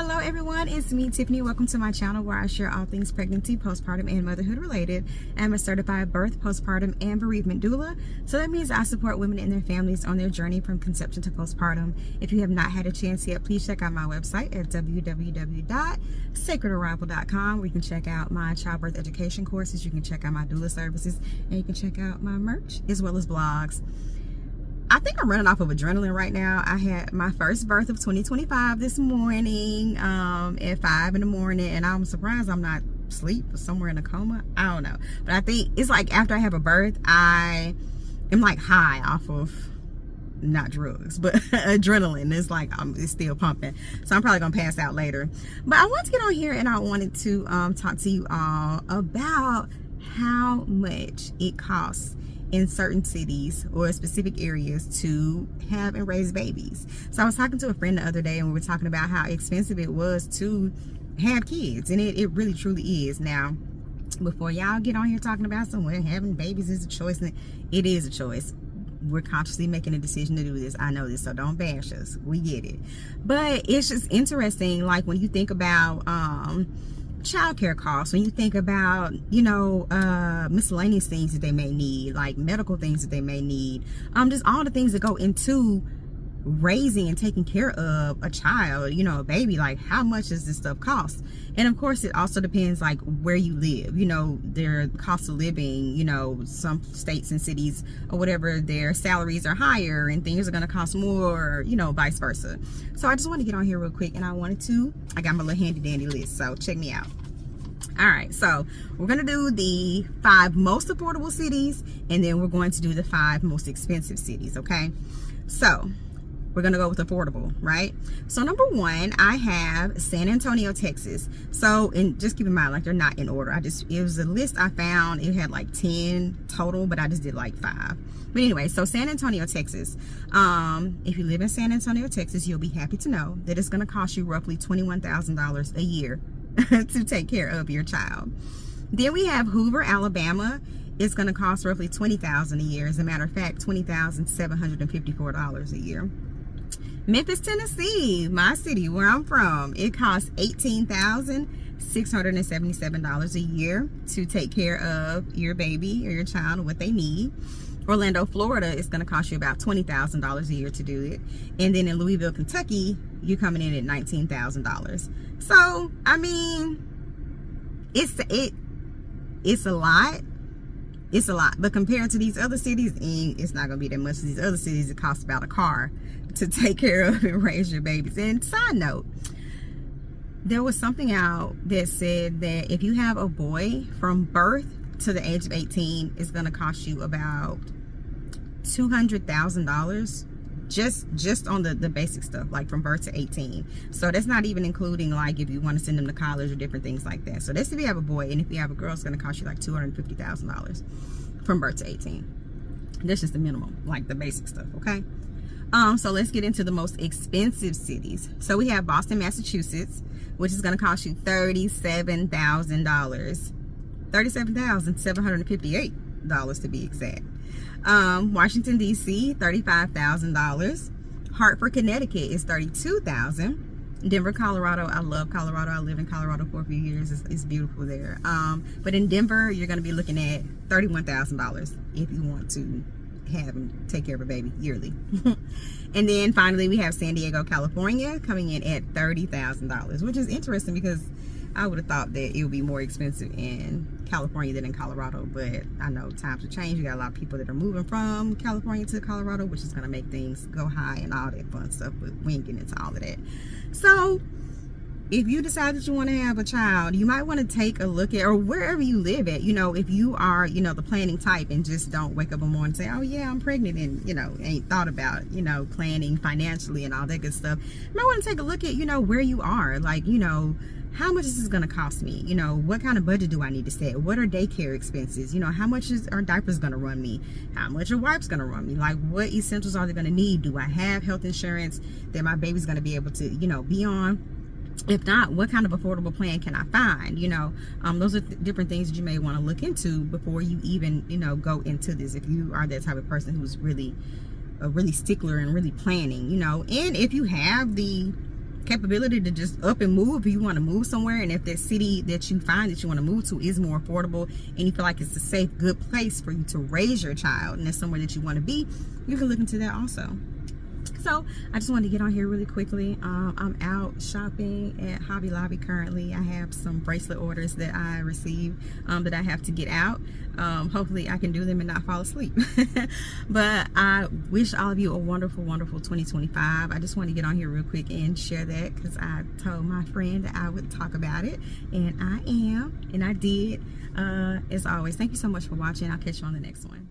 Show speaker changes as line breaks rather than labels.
Hello everyone, it's me Tiffany. Welcome to my channel where I share all things pregnancy, postpartum, and motherhood related. I'm a certified birth, postpartum, and bereavement doula. So that means I support women and their families on their journey from conception to postpartum. If you have not had a chance yet, please check out my website at www.sacredarrival.com, where you can check out my childbirth education courses, you can check out my doula services, and you can check out my merch as well as blogs. I think I'm running off of adrenaline right now. I had my first birth of 2025 this morning at 5 in the morning, and I'm surprised I'm not asleep or somewhere in a coma. I don't know, but I think it's like after I have a birth, I am like high off of not drugs but adrenaline. It's like it's still pumping, so I'm probably gonna pass out later. But I want to get on here and I wanted to talk to you all about how much it costs in certain cities or specific areas to have and raise babies. So I was talking to a friend the other day, and we were talking about how expensive it was to have kids, and it really truly is. Now, before y'all get on here talking about somewhere having babies is a choice, and it is a choice. We're consciously making a decision to do this. I know this, so don't bash us. We get it. But it's just interesting, like when you think about childcare costs, when you think about, you know, miscellaneous things that they may need, like medical things that they may need, just all the things that go into raising and taking care of a child, you know, a baby. Like, how much does this stuff cost? And of course, it also depends like where you live. You know, their cost of living, you know, some states and cities or whatever, their salaries are higher and things are going to cost more, you know, vice versa. So I just want to get on here real quick, and I got my little handy dandy list, so check me out. All right, so we're going to do the 5 most affordable cities, and then we're going to do the 5 most expensive cities, okay? So we're going to go with affordable, right? So number 1, I have San Antonio, Texas. So, and just keep in mind, like, they're not in order. It was a list I found. It had like 10 total, but I just did like 5. But anyway, so San Antonio, Texas. If you live in San Antonio, Texas, you'll be happy to know that it's going to cost you roughly $21,000 a year to take care of your child. Then we have Hoover, Alabama. It's going to cost roughly $20,000 a year. As a matter of fact, $20,754 a year. Memphis, Tennessee, my city where I'm from, it costs $18,677 a year to take care of your baby or your child and what they need. Orlando, Florida, is going to cost you about $20,000 a year to do it. And then in Louisville, Kentucky, you're coming in at $19,000. So, I mean, it's a lot. It's a lot. But compared to these other cities, it's not going to be that much. These other cities, it costs about a car to take care of and raise your babies. And side note, there was something out that said that if you have a boy, from birth to the age of 18, it's going to cost you about $200,000 just on the basic stuff, like from birth to 18. So that's not even including like if you want to send them to college or different things like that. So that's if you have a boy, and if you have a girl, it's going to cost you like $250,000 from birth to 18. That's just the minimum, like the basic stuff, okay? So let's get into the most expensive cities. So we have Boston, Massachusetts, which is going to cost you $37,000. $37,758 to be exact. Washington, D.C., $35,000. Hartford, Connecticut is $32,000. Denver, Colorado, I love Colorado. I lived in Colorado for a few years. It's beautiful there. But in Denver, you're going to be looking at $31,000 if you want to have and take care of a baby yearly. And then finally, we have San Diego, California, coming in at $30,000, which is interesting because I would have thought that it would be more expensive in California than in Colorado, but I know times have changed. You got a lot of people that are moving from California to Colorado, which is going to make things go high and all that fun stuff, but we ain't getting into all of that. So if you decide that you want to have a child, you might want to take a look at, or wherever you live at, you know, if you are, you know, the planning type and just don't wake up in the morning and say, oh yeah, I'm pregnant, and, you know, ain't thought about, you know, planning financially and all that good stuff. You might want to take a look at, you know, where you are, like, you know, how much is this going to cost me? You know, what kind of budget do I need to set? What are daycare expenses? You know, how much are diapers going to run me? How much are wipes going to run me? Like, what essentials are they going to need? Do I have health insurance that my baby's going to be able to, you know, be on? If not, what kind of affordable plan can I find? You know, those are different things that you may want to look into before you even, you know, go into this. If you are that type of person who's really a stickler and really planning, you know, and if you have the capability to just up and move if you want to move somewhere, and if that city that you find that you want to move to is more affordable and you feel like it's a safe, good place for you to raise your child, and that's somewhere that you want to be, you can look into that also. So I just wanted to get on here really quickly. I'm out shopping at Hobby Lobby currently. I have some bracelet orders that I received that I have to get out. Hopefully I can do them and not fall asleep. But I wish all of you a wonderful, wonderful 2025. I just want to get on here real quick and share that because I told my friend that I would talk about it, and I am, and I did. As always, thank you so much for watching. I'll catch you on the next one.